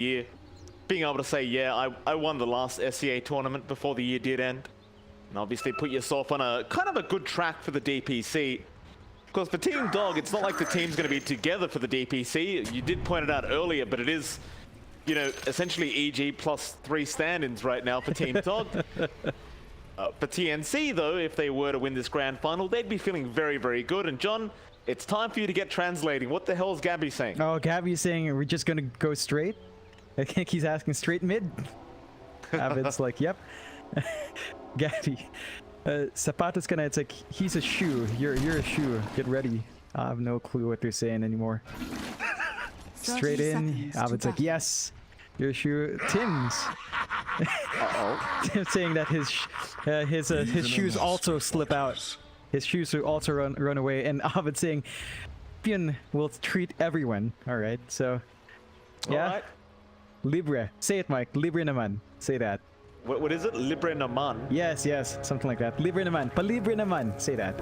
year, being able to say, yeah, I won the last SCA tournament before the year did end. And obviously put yourself on a kind of a good track for the DPC. Because for Team Dog, it's not like the team's going to be together for the DPC. You did point it out earlier, but it is, you know, essentially EG plus 3 stand-ins right now for Team Dog. For TNC, though, if they were to win this grand final, they'd be feeling very, very good. And John, it's time for you to get translating. What the hell is Gabbi saying? Oh, Gabbi's saying, we're just going to go straight? I think he's asking straight mid. Abed's like, yep. Gabbi. Zapata's gonna, it's like, he's a shoe. You're a shoe. Get ready. I have no clue what they're saying anymore. Straight in. Abed's like, yes. You're a shoe. Tim's. Tim's saying that his shoes also slip out. His shoes will also run away. And Abed saying, Pion will treat everyone. Alright, so. Yeah. All right. Libre. Say it, Mike. Libre naman. Say that. What is it? Libre naman? Yes, something like that. Libre naman. Palibre naman. Say that.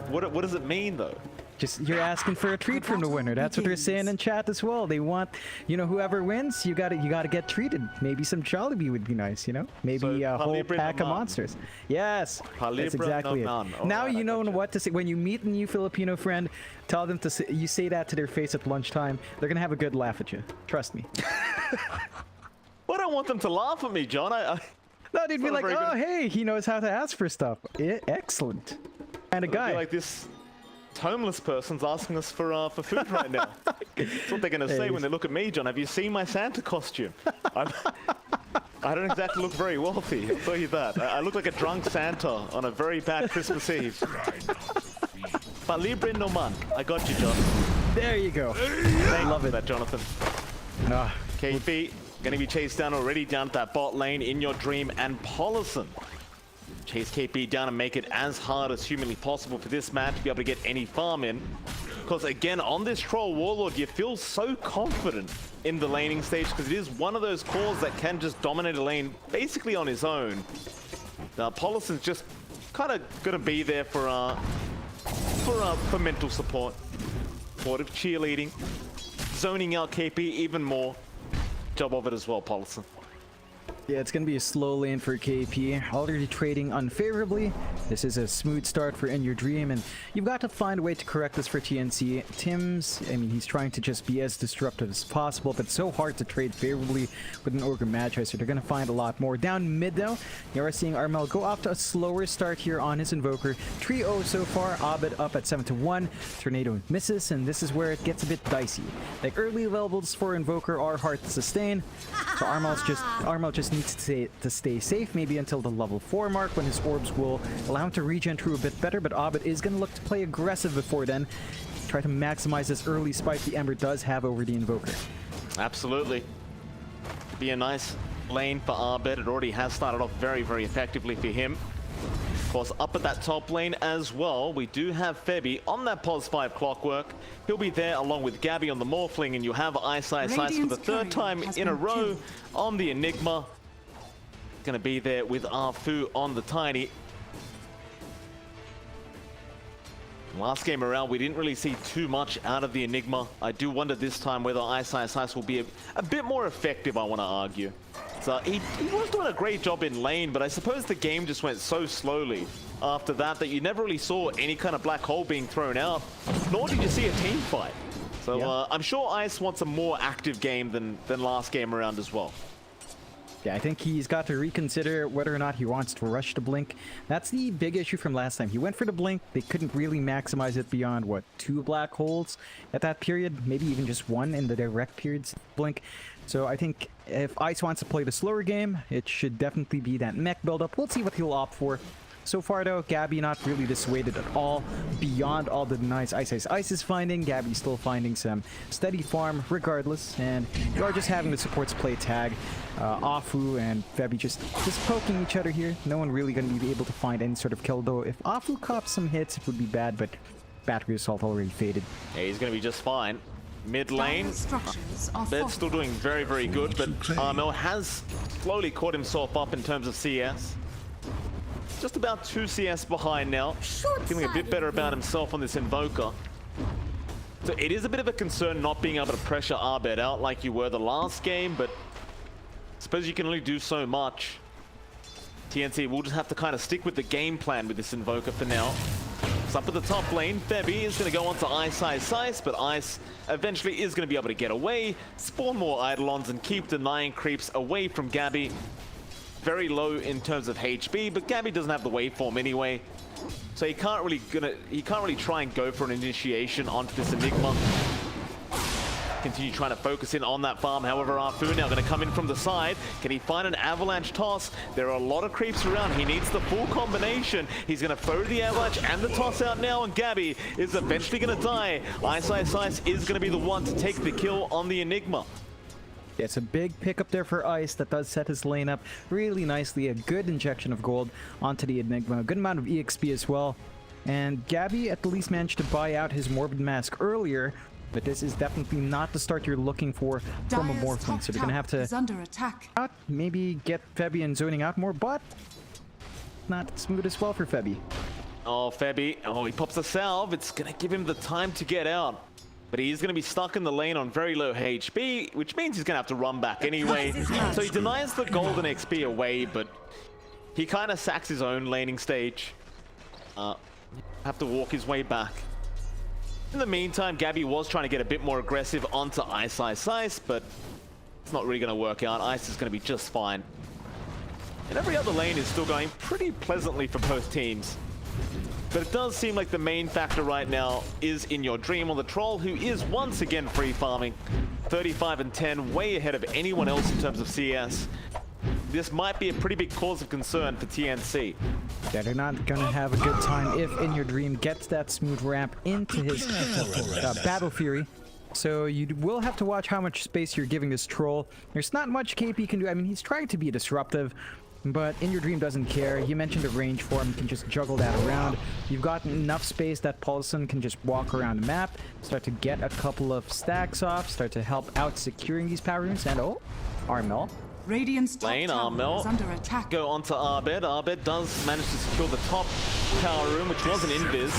What does it mean, though? Just, you're asking for a treat from the winner. That's what they're saying in chat as well. They want, you know, whoever wins, you gotta get treated. Maybe some Jollibee would be nice, you know? Maybe So, a whole Palibre pack of naman. monsters. Yes, Palibre that's exactly naman. it. Now Alright, you I know gotcha. what to say. When you meet a new Filipino friend, tell them to say, you say that to their face at lunchtime. They're gonna have a good laugh at you. Trust me. Well, I don't want them to laugh at me, John. No, they'd be not a like, very oh, good- hey, he knows how to ask for stuff. Excellent. And a I guy. feel like this homeless person's asking us for food right now. That's what they're going to say when they look at me, John. Have you seen my Santa costume? I don't exactly look very wealthy, I'll tell you that. I look like a drunk Santa on a very bad Christmas Eve. Palibre no man. I got you, John. There you go. Thank Love you it. for that, Jonathan. Ah, kpii going to be chased down already down to that bot lane. inYourdreaM and Poloson. Chase kpii down and make it as hard as humanly possible for this match to be able to get any farm in. Because again, on this Troll Warlord, you feel so confident in the laning stage because it is one of those cores that can just dominate a lane basically on his own. Now, Poloson's just kind of going to be there for mental support. Supportive cheerleading. Zoning out kpii even more. Job of it as well, Poloson. yeah, it's going to be a slow lane for KP. Already trading unfavorably. This is a smooth start for inYourdreaM, and you've got to find a way to correct this for TNC. Tim's, I mean, he's trying to just be as disruptive as possible, but it's so hard to trade favorably with an Ogre Magi, so they're going to find a lot more. Down mid, though, you are seeing Armel go off to a slower start here on his Invoker. 3-0 so far. Abed up at 7-1. Tornado misses, and this is where it gets a bit dicey. Like, early levels for Invoker are hard to sustain, so Armel just needs to stay safe, maybe until the level 4 mark, when his orbs will allow him to regen through a bit better, but Abed is going to look to play aggressive before then. Try to maximize this early spike the Ember does have over the Invoker. Absolutely. Be a nice lane for Abed. It already has started off very, very effectively for him. Of course, up at that top lane as well, we do have Febby on that pos 5 clockwork. He'll be there along with Gabbi on the Morphling, and you have iceiceice for the 3rd time in a row on the Enigma. Going to be there with Arfu on the Tiny. Last game around, we didn't really see too much out of the Enigma. I do wonder this time whether iceiceice will be a bit more effective, I want to argue. So he was doing a great job in lane, but I suppose the game just went so slowly after that you never really saw any kind of black hole being thrown out, nor did you see a team fight. So Yeah. I'm sure Ice wants a more active game than last game around as well. Yeah, I think he's got to reconsider whether or not he wants to rush the Blink. That's the big issue from last time. He went for the Blink. They couldn't really maximize it beyond, what, 2 black holes at that period? Maybe even just 1 in the direct periods Blink. So I think if Ice wants to play the slower game, it should definitely be that mech buildup. We'll see what he'll opt for. So far, though, Gabbi not really dissuaded at all. Beyond all the nice iceiceice is finding, Gabbi's still finding some steady farm regardless. And you are just having the supports play tag. Afu and Febby just poking each other here. No one really going to be able to find any sort of kill, though. If Afu cops some hits, it would be bad, but battery assault already faded. Yeah, he's going to be just fine. Mid lane, Bed's still doing very, very good, but Armel has slowly caught himself up in terms of CS. Just about 2 CS behind now. Feeling a bit better about himself on this Invoker. So it is a bit of a concern not being able to pressure Abed out like you were the last game, but I suppose you can only do so much. TNC will just have to kind of stick with the game plan with this Invoker for now. It's up at the top lane. Febby is going to go on to iceiceice, but Ice eventually is going to be able to get away, spawn more Eidolons, and keep denying creeps away from Gabbi. Very low in terms of HP, but Gabbi doesn't have the waveform anyway, so he can't really try and go for an initiation onto this Enigma. Continue trying to focus in on that farm. However, Arfu now going to come in from the side. Can he find an avalanche toss? There are a lot of creeps around. He needs the full combination. He's going to throw the avalanche and the toss out now, and Gabbi is eventually going to die. iceiceice is going to be the one to take the kill on the Enigma. Yeah, it's a big pickup there for Ice that does set his lane up really nicely. A good injection of gold onto the Enigma. A good amount of EXP as well. And Gabbi at least managed to buy out his Morbid Mask earlier, but this is definitely not the start you're looking for from a Morphling. So they're going to have to under attack. Maybe get Febby and zoning out more, but not smooth as well for Febby. Oh, Febby. Oh, he pops a salve. It's going to give him the time to get out. But he's going to be stuck in the lane on very low HP, which means he's going to have to run back anyway. So he denies the golden XP away, but he kind of sacks his own laning stage. Have to walk his way back. In the meantime, Gabbi was trying to get a bit more aggressive onto iceiceice, but it's not really going to work out. Ice is going to be just fine. And every other lane is still going pretty pleasantly for both teams. But it does seem like the main factor right now is inYourdreaM on the Troll, who is once again free farming. 35 and 10, way ahead of anyone else in terms of CS. This might be a pretty big cause of concern for TNC. Yeah, they're not going to have a good time if inYourdreaM gets that smooth ramp into his Battle Fury. So you will have to watch how much space you're giving this Troll. There's not much KP can do. I mean, he's trying to be disruptive, but inYourdreaM doesn't care. You mentioned a range form, you can just juggle that around. You've got enough space that Poloson can just walk around the map, start to get a couple of stacks off, start to help out securing these power rooms, and oh, Armel. Radiant's top Lane, tower Armel is under attack. go on to Abed. Abed does manage to secure the top power room, which was an invis.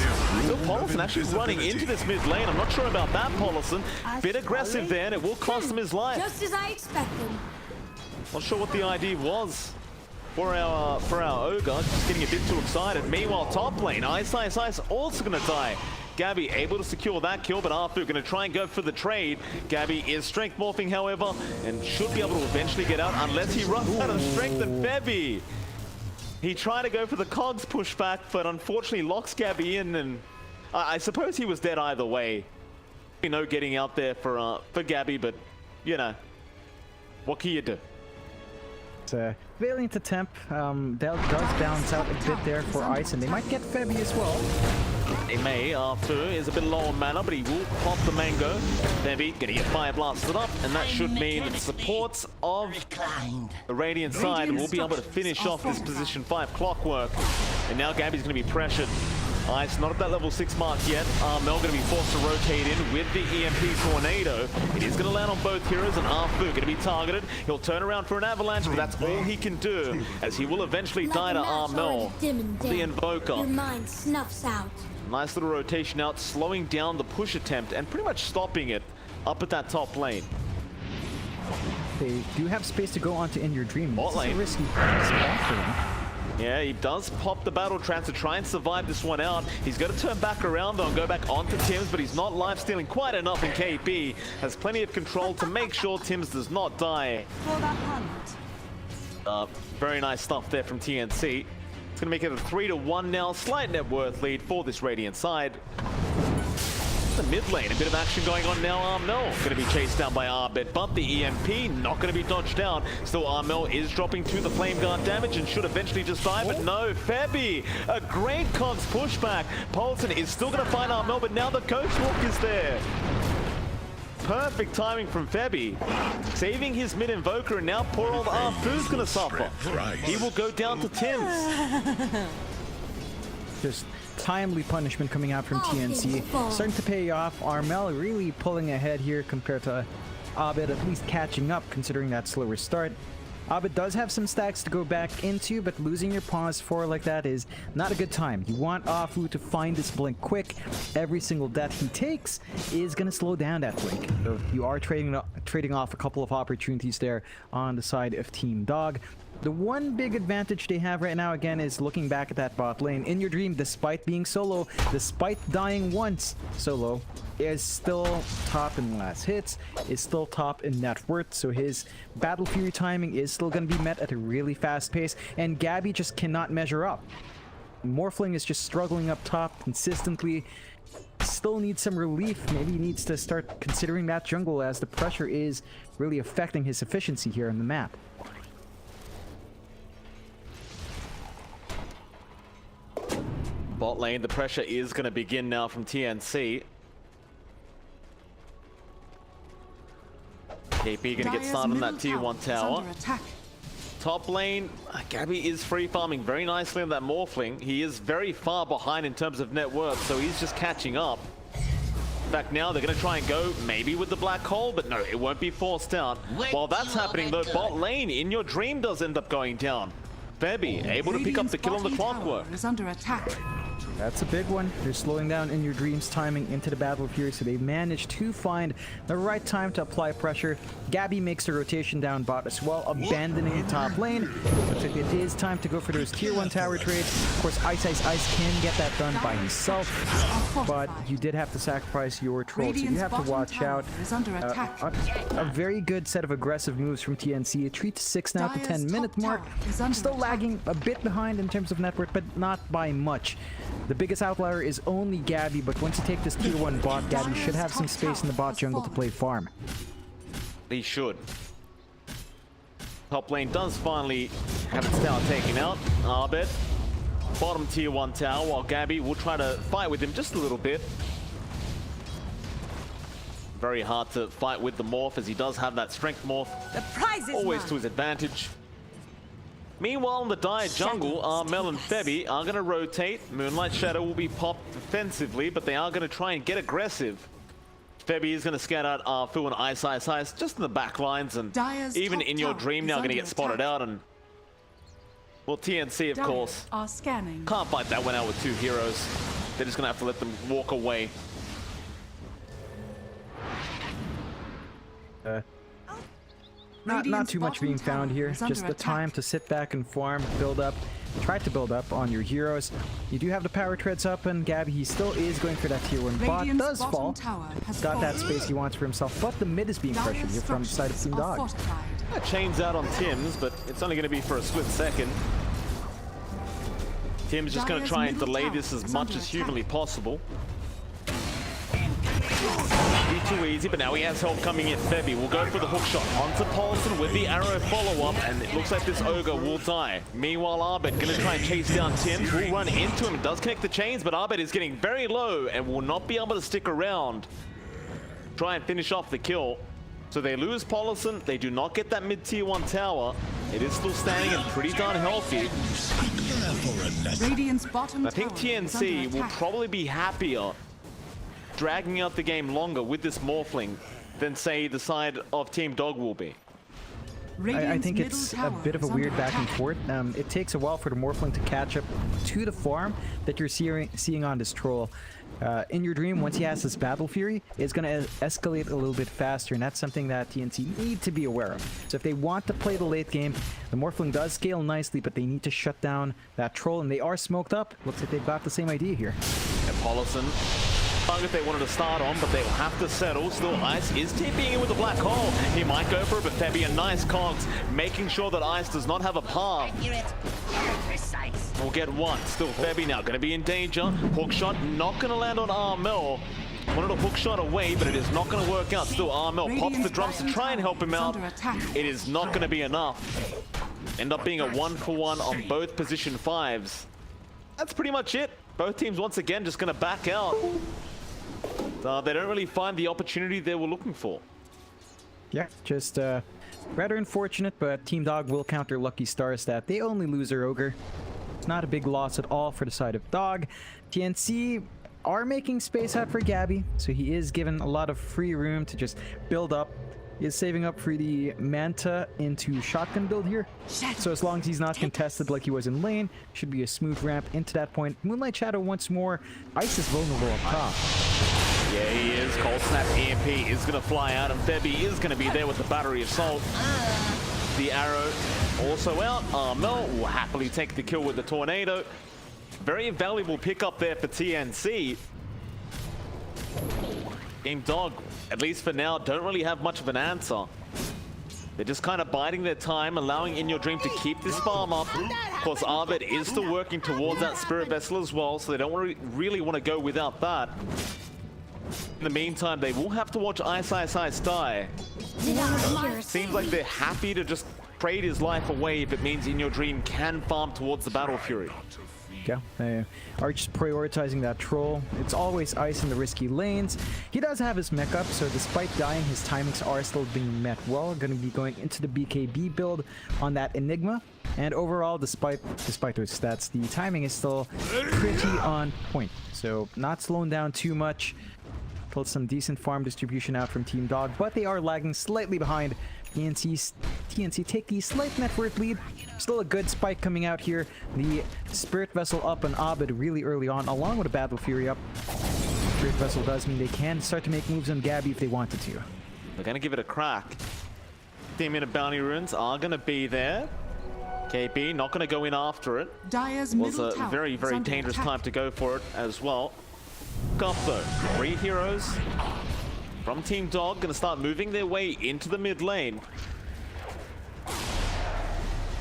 Still Poloson actually running into this mid lane. I'm not sure about that, Poloson. Bit aggressive there, and it will cost him his life. Just as I expected. Not sure what the idea was for our Ogre. Just getting a bit too excited. Meanwhile, top lane, iceiceice also going to die. Gabbi able to secure that kill, but Arfu going to try and go for the trade. Gabbi is strength morphing, however, and should be able to eventually get out unless he runs out of strength. And Febby, he tried to go for the cogs pushback, but unfortunately locks Gabbi in, and I suppose he was dead either way. No getting out there for Gabbi, but you know, what can you do? It's a valiant attempt. That does balance out a bit there for Ice, and they might get Febby as well. They may. Arfu is a bit low on mana, but he will pop the mango. Febby gonna get fire blasted up, and that should mean that the supports of the Radiant side will be able to finish off this position 5 clockwork. And now Gabbi's gonna be pressured. Ice not at that level 6 mark yet. Armel going to be forced to rotate in with the EMP Tornado. It is going to land on both heroes, and Arfu going to be targeted. He'll turn around for an avalanche, but that's all he can do, as he will eventually die to Armel, the Invoker. Your mind snuffs out. Nice little rotation out, slowing down the push attempt and pretty much stopping it up at that top lane. They do have space to go onto inYourdreaM. Bot lane. This is a risky spot for them. Yeah, he does pop the battle trance to try and survive this one out. He's going to turn back around though and go back onto Tims, but he's not life-stealing quite enough, and KP has plenty of control to make sure Tims does not die. Very nice stuff there from TNC. It's going to make it a 3-1 now. Slight net worth lead for this Radiant side. The mid lane, a bit of action going on now. Armel going to be chased down by Abed, but the EMP not going to be dodged down. Still, Armel is dropping to the flame guard damage and should eventually just die, but no. Febby, a great cogs pushback. Poloson is still going to find Armel, but now the Ghost Walk is there. Perfect timing from Febby, saving his mid invoker, and now poor old Arfu's going to suffer. He will go down to Tims. Just timely punishment coming out from TNC. Starting to pay off. Armel really pulling ahead here compared to Abed, at least catching up considering that slower start. Abed does have some stacks to go back into, but losing your pause 4 like that is not a good time. You want Afu to find this blink quick. Every single death he takes is going to slow down that blink. So you are trading off a couple of opportunities there on the side of Team Dog. The one big advantage they have right now, again, is looking back at that bot lane. inYourdreaM, despite being solo, despite dying once solo, is still top in last hits, is still top in net worth, so his Battle Fury timing is still going to be met at a really fast pace, and Gabbi just cannot measure up. Morphling is just struggling up top consistently, still needs some relief. Maybe he needs to start considering that jungle, as the pressure is really affecting his efficiency here on the map. Bot lane, the pressure is going to begin now from TNC. kpii going to get started on that tier 1 tower. Top lane, Gabbi is free farming very nicely on that Morphling. He is very far behind in terms of net worth, so he's just catching up. In fact, now they're going to try and go maybe with the black hole, but no, it won't be forced out. While that's happening though, bot lane, inYourdreaM does end up going down. Febby able to pick up the kill on the clockwork. Is under attack. That's a big one. They're slowing down inYourdreaM's timing into the Battle Fury, so they managed to find the right time to apply pressure. Gabbi makes the rotation down bot as well, abandoning the top lane. Looks like it is time to go for those tier 1 tower trades. Of course, iceiceice can get that done by himself, but you did have to sacrifice your troll, so you have to watch out. A very good set of aggressive moves from TNC. A 3-6 now at the 10-minute mark. Still lagging a bit behind in terms of network, but not by much. The biggest outlier is only Gabbi, but once you take this tier 1 bot, Gabbi should have some space in the bot jungle to play farm. He should. Top lane does finally have its tower taken out. Abed, bottom tier 1 tower, while Gabbi will try to fight with him just a little bit. Very hard to fight with the morph, as he does have that strength morph. The prize is always mine. to his advantage. Meanwhile, in the dire jungle, Armel and Febby are going to rotate. Moonlight Shadow will be popped defensively, but they are going to try and get aggressive. Febby is going to scout out Arfu and iceiceice just in the back lines, and even inYourdreaM now going to get spotted out. And well, TNC, of course, are scanning. can't fight that one out with 2 heroes. They're just going to have to let them walk away. Not too much being found here, just the time to sit back and farm, build up, try to build up on your heroes. You do have the power treads up, and Gabbi, he still is going for that tier 1 bot. Does fall, got that space he wants for himself, but the mid is being pressured here from the side of Team Dog. Chains out on Tim's, but it's only going to be for a split second. Tim's just going to try and delay this as much as humanly possible. Be too easy, but now he has help coming in. Febby will go for the hook shot onto Poloson with the arrow follow-up, and it looks like this ogre will die. Meanwhile, Abed going to try and chase down Tim. Will run into him. It does connect the chains, but Abed is getting very low and will not be able to stick around. Try and finish off the kill. So they lose Poloson. They do not get that mid-tier 1 tower. It is still standing and pretty darn healthy. I think TNC will probably be happier dragging out the game longer with this Morphling than, say, the side of Team Dog will be. I think it's a bit of a weird back and forth. It takes a while for the Morphling to catch up to the farm that you're seeing on this troll. inYourdreaM, once he has this Battle Fury, is going to escalate a little bit faster, and that's something that TNC need to be aware of. So if they want to play the late game, the Morphling does scale nicely, but they need to shut down that troll, and they are smoked up. Looks like they've got the same idea here. And Poloson, target they wanted to start on, but they will have to settle. Still, Ice is TPing in with the black hole. He might go for it, but Febby a nice cogs, making sure that Ice does not have a path. We'll get one. Still, Febby now going to be in danger. Hook shot not going to land on Armel. Wanted a hook shot away, but it is not going to work out. Still, Armel pops the drums to try and help him out. It is not going to be enough. End up being a 1-for-1 on both position 5s. That's pretty much it. Both teams once again just going to back out. They don't really find the opportunity they were looking for. Yeah, just rather unfortunate, but Team Dog will count their lucky stars that they only lose their ogre. It's not a big loss at all for the side of Dog. TNC are making space out for Gabbi, so he is given a lot of free room to just build up, is saving up for the Manta into shotgun build here. So as long as he's not contested like he was in lane, should be a smooth ramp into that point. Moonlight Shadow once more. Ice is vulnerable up top. Yeah, he is. Cold Snap EMP is going to fly out, and Febby is going to be there with the battery assault. The arrow also out. Armel will happily take the kill with the tornado. Very valuable pickup there for TNC. Team Dog, at least for now, don't really have much of an answer. They're just kind of biding their time, allowing inYourdreaM to keep this farm up. Of course, Abed is still working towards that Spirit Vessel as well, so they don't really want to go without that. In the meantime, they will have to watch iceiceice die. Seems like they're happy to just trade his life away if it means inYourdreaM can farm towards the Battle Fury. Yeah, they are just prioritizing that troll. It's always Ice in the risky lanes. He does have his mech up, so despite dying, his timings are still being met well. Going to be going into the BKB build on that Enigma. And overall, despite those stats, the timing is still pretty on point. So not slowing down too much. Pulled some decent farm distribution out from Team Dog, but they are lagging slightly behind. TNC take the slight net worth lead. Still a good spike coming out here. The Spirit Vessel up on Abed really early on, along with a Battle Fury up. Spirit Vessel does mean they can start to make moves on Gabbi if they wanted to. They're going to give it a crack. 10-minute bounty runes are going to be there. kpii not going to go in after it. Dire's Was middle a tower very, is very under dangerous attack. time to go for it as well. Up though, 3 heroes from Team Dog going to start moving their way into the mid lane.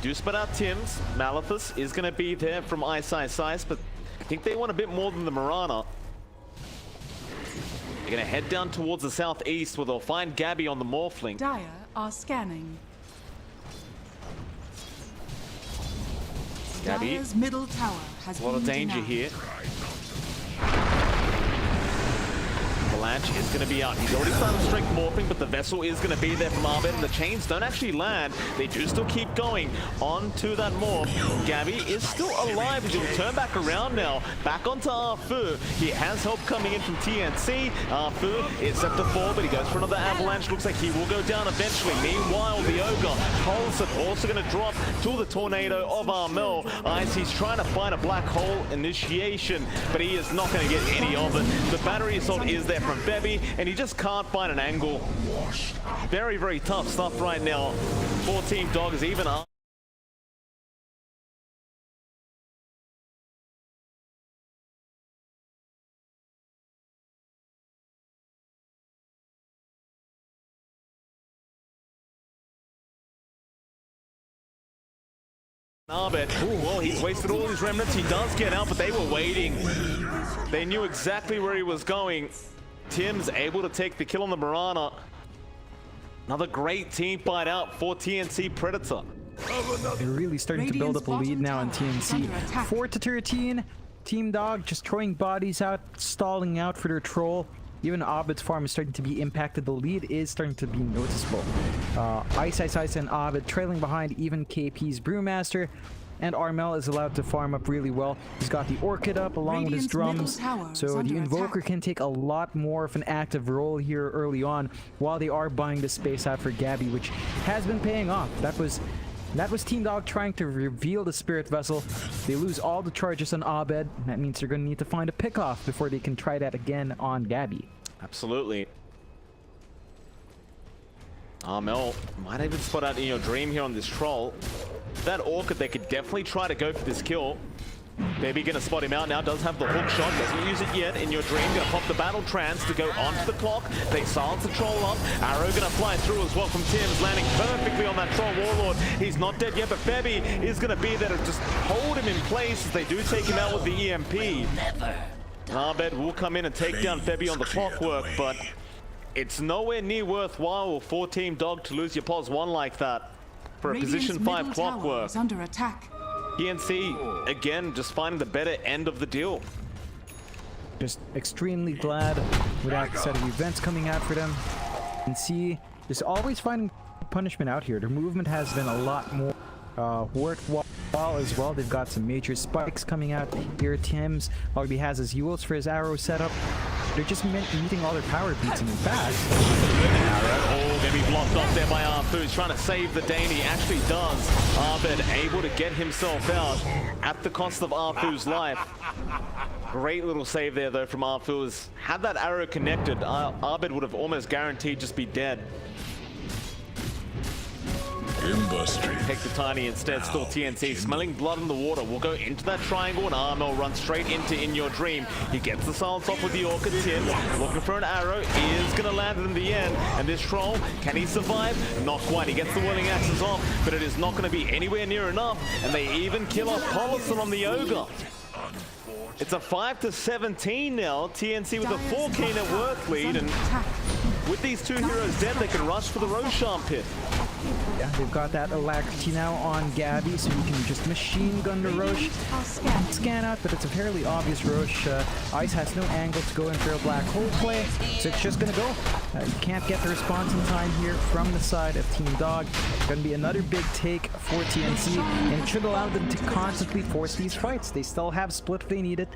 Do split out Tim's. Malithus is going to be there from iceiceice, but I think they want a bit more than the Mirana. They're going to head down towards the southeast where they'll find Gabbi on the Morphling. Dire are scanning. Gabbi, Dire's middle tower has a lot of been danger denied. here. Avalanche is going to be out. He's already started strength morphing, but the vessel is going to be there from Armel, and the chains don't actually land. They do still keep going on to that morph. Gabbi is still alive, as he'll turn back around now. Back onto Arfu. He has help coming in from TNC. Arfu is set to fall, but he goes for another avalanche. Looks like he will go down eventually. Meanwhile, the Ogre, Poloson also going to drop to the tornado of Armel. He's trying to find a black hole initiation, but he is not going to get any of it. The battery assault is there from Febby, and he just can't find an angle. Very, very tough stuff right now for Team Dog, is even up. Abed, well, he's wasted all his remnants. He does get out, but they were waiting. They knew exactly where he was going. Tim's able to take the kill on the Mirana. Another great team fight out for TNC Predator. They're really starting to build up a lead now on TNC. 4-13. Team Dog just throwing bodies out, stalling out for their troll. Even Abed's farm is starting to be impacted. The lead is starting to be noticeable. iceiceice and Abed trailing behind even kpii's Brewmaster. And Armel is allowed to farm up really well. He's got the Orchid up along with his drums. So the Invoker can take a lot more of an active role here early on while they are buying the space out for Gabbi, which has been paying off. That was Team Dog trying to reveal the Spirit Vessel. They lose all the charges on Abed. That means they're going to need to find a pick-off before they can try that again on Gabbi. Absolutely. Armel might even spot out inYourdreaM here on this troll. That Orchid, they could definitely try to go for this kill. Febby gonna spot him out now, does have the hook shot, doesn't use it yet. inYourdreaM gonna pop the battle trance to go onto the clock. They silence the troll up. Arrow gonna fly through as well from Tim's, landing perfectly on that troll warlord. He's not dead yet, but Febby is gonna be there to just hold him in place as they do take him out with the EMP. Abed will come in and take down Febby on the clockwork, but it's nowhere near worthwhile for Team Dog to lose your pos 1 like that for a position 5 clockwork. Under attack. TNC, again, just finding the better end of the deal. Just extremely glad with that set of events coming out for them. And see, just always finding punishment out here. Their movement has been a lot more worthwhile as well. They've got some major spikes coming out here. Tim's already has his Yules for his arrow setup. they're just meeting all their power beats, and in fact, Oh, gonna be blocked off there by Arfu. He's trying to save the Dane. He actually does. Abed able to get himself out at the cost of Arfu's life. Great little save there, though, from Arfu. Had that arrow connected, Abed would have almost guaranteed just be dead. Take the tiny instead, still TNC, smelling blood in the water. Will go into that triangle, and Armel runs straight into inYourdreaM. He gets the silence off with the Orchid Tim, looking for an arrow, is gonna land in the end. And this troll, can he survive? Not quite. He gets the whirling axes off, but it is not gonna be anywhere near enough. And they even kill off Poloson on the Ogre. It's a 5-17 now. TNC with a 4K net worth lead, and with these two heroes dead, they can rush for the Roshan pit. yeah, they've got that alacrity now on Gabbi, so you can just machine gun the Roche. Scan out, but it's a fairly obvious Roche. Ice has no angle to go in for a black hole play, so it's just gonna go. You can't get the response in time here from the side of Team Dog. It's gonna be another big take for TNC, and it should allow them to constantly force these fights. They still have split if they need it.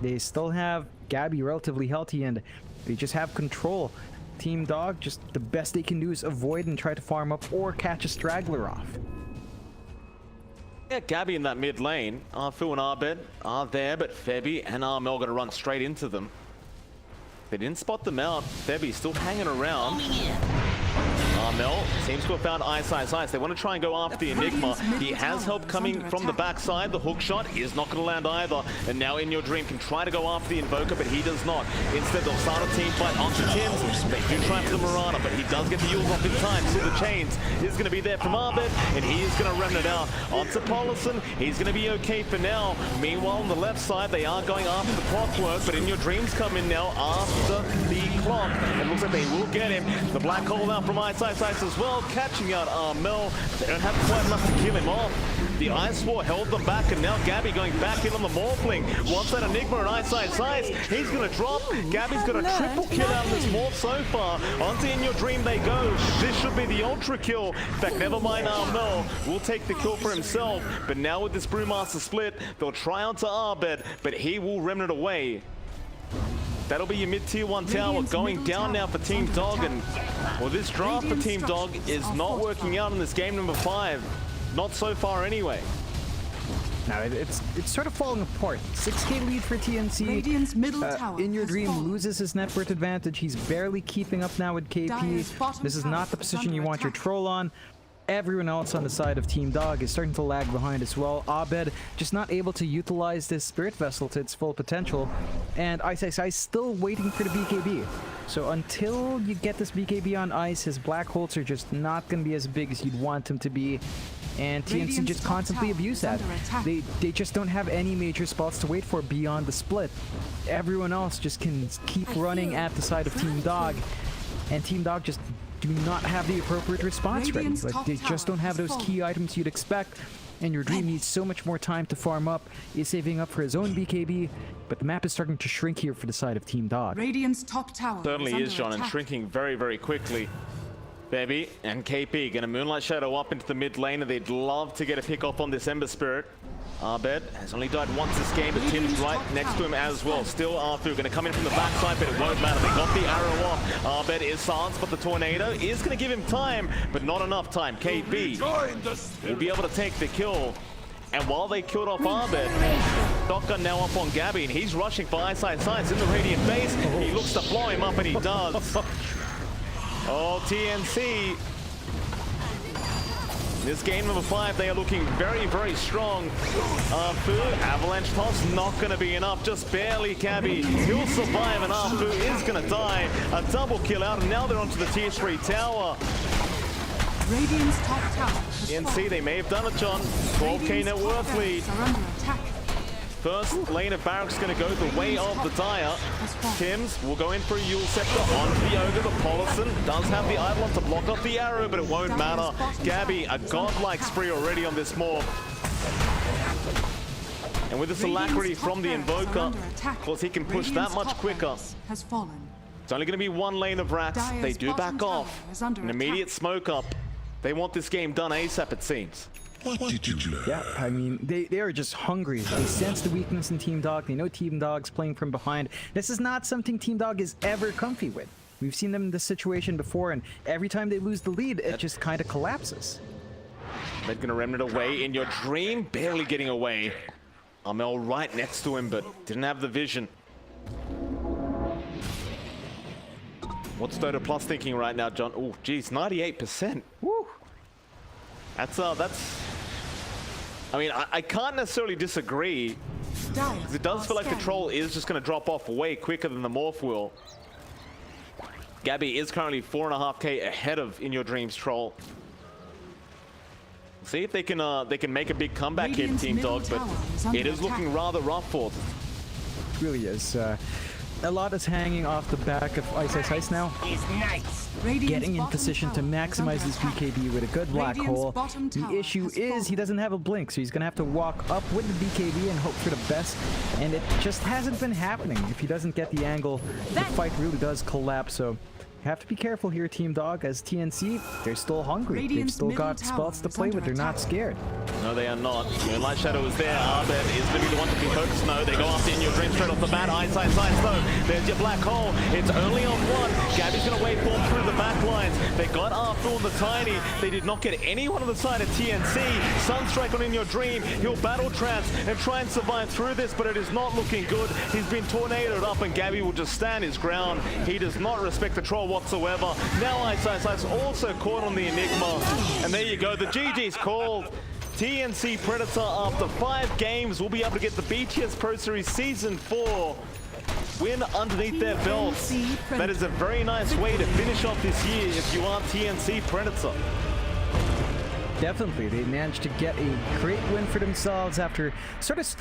They still have Gabbi relatively healthy, and they just have control. Team Dog, just the best they can do is avoid and try to farm up or catch a straggler off. Yeah, Gabbi in that mid lane. Arfu and Abed are there, but Febby and Armel going to run straight into them. They didn't spot them out. Febby still hanging around. Armel seems to have found iceiceice. They want to try and go after the Enigma. He has help coming from the backside. The hook shot is not going to land either. And now inYourdreaM can try to go after the Invoker, but he does not. Instead, they'll start a team fight onto Tims. They do try for the Marana, but he does get the Yules off in time. So the chains is going to be there from Abed, and he is going to run it out onto Poloson. He's going to be okay for now. Meanwhile, on the left side, they are going after the clockwork, but inYourdreaM's come in now after the clock. And looks like they will get him. The black hole out from iceiceice as well, catching out Armel. They don't have quite enough to kill him off. The Ice War held them back, and now Gabbi going back in on the Morphling. Wants that Enigma and iceiceice. He's going to drop. Gabbi's got a triple kill out of this Morph so far. Onto inYourdreaM they go. This should be the ultra kill. In fact, never mind, Armel will take the kill for himself. But now with this Brewmaster split, they'll try onto Abed, but he will remnant away. That'll be your mid-tier 1 tower going down now for Team Dog, and well, this draft for Team Dog is not working out in this game number 5. Not so far anyway. Now it's sort of falling apart. 6K lead for TNC. Radiant's middle tower inYourdreaM loses his net worth advantage. He's barely keeping up now with KP. This is not the position you want your troll on. Everyone else on the side of Team Dog is starting to lag behind as well. Abed just not able to utilize this Spirit Vessel to its full potential. And iceiceice still waiting for the BKB. So until you get this BKB on Ice, his black holes are just not going to be as big as you'd want them to be. And TNC just constantly abuse that. They just don't have any major spots to wait for beyond the split. Everyone else just can keep running at the side of Team Dog. And Team Dog just do not have the appropriate response ready. Like, they just don't have those key items you'd expect. inYourdreaM needs so much more time to farm up. He's saving up for his own BKB, but the map is starting to shrink here for the side of Team Dog. Radiant's top tower Certainly is, John, and shrinking very, very quickly. Febby and KP going to Moonlight Shadow up into the mid lane, and they'd love to get a pick off on this Ember Spirit. Abed has only died once this game, but Tim's right next to him as well. Still Arfu going to come in from the backside, but it won't matter. They got the arrow off. Abed is silenced, but the Tornado is going to give him time, but not enough time. KP will be able to take the kill. And while they killed off Abed, Shotgun now up on Gabbi, and he's rushing for iceiceice in the Radiant base. He looks to blow him up, and he does. Oh, TNC. This game number 5, they are looking very, very strong. Arfu, Avalanche Toss, not going to be enough. Just barely. Gabbi, he'll survive, and Arfu is going to die. A double kill out, and now they're onto the tier 3 tower. Radiant's top tower. TNC, they may have done it, John. 12K net worth lead. First lane of Barracks going to go the way of the Dire. Tims will go in for a Yule Scepter onto the Ogre. The Poloson does have the Eidolon to block off the arrow, but it won't matter. Gabbi, a godlike spree already on this Morph. And with this alacrity from the Invoker, of course he can push that much quicker. It's only going to be one lane of racks. They do back off. An immediate smoke up. They want this game done ASAP, it seems. What did you learn? Yeah, I mean, they are just hungry. They sense the weakness in Team Dog. They know Team Dog's playing from behind. This is not something Team Dog is ever comfy with. We've seen them in this situation before, and every time they lose the lead, it just kind of collapses. They're gonna remnant away. inYourdreaM barely getting away. Armel right next to him, but didn't have the vision. What's Dota Plus thinking right now, John? Oh, geez, 98%. Woo! That's. I mean, I can't necessarily disagree. It does feel like the troll is just going to drop off way quicker than the morph will. Gabbi is currently 4.5k ahead of inYourdreaM's troll. See if they can make a big comeback here, Team Dog, but it is looking rather rough for them. It really is. A lot is hanging off the back of iceiceice now. Getting in position to maximize his BKB with a good black hole. The issue is he doesn't have a blink, so he's gonna have to walk up with the BKB and hope for the best. And it just hasn't been happening. If he doesn't get the angle, the fight really does collapse. So you have to be careful here, Team Dog, as TNC, they're still hungry. They've still got spots to play with. They're not scared. No, they are not. Moonlight Shadow is there. Abed is going to be the one to be focused. No, they go after inYourdreaM straight off the bat. iceiceice though. There's your black hole. It's only on one. Gabbi's going to waveform through the back lines. They got after on the Tiny. They did not get anyone on the side of TNC. Sunstrike on inYourdreaM. He'll battle trance and try and survive through this, but it is not looking good. He's been tornadoed up, and Gabbi will just stand his ground. He does not respect the troll whatsoever. Now iceiceice also caught on the Enigma. And there you go. The GG's called. TNC Predator, after 5 games, will be able to get the BTS Pro Series Season 4 win underneath their belts. That is a very nice way to finish off this year if you are TNC Predator. Definitely, they managed to get a great win for themselves after sort of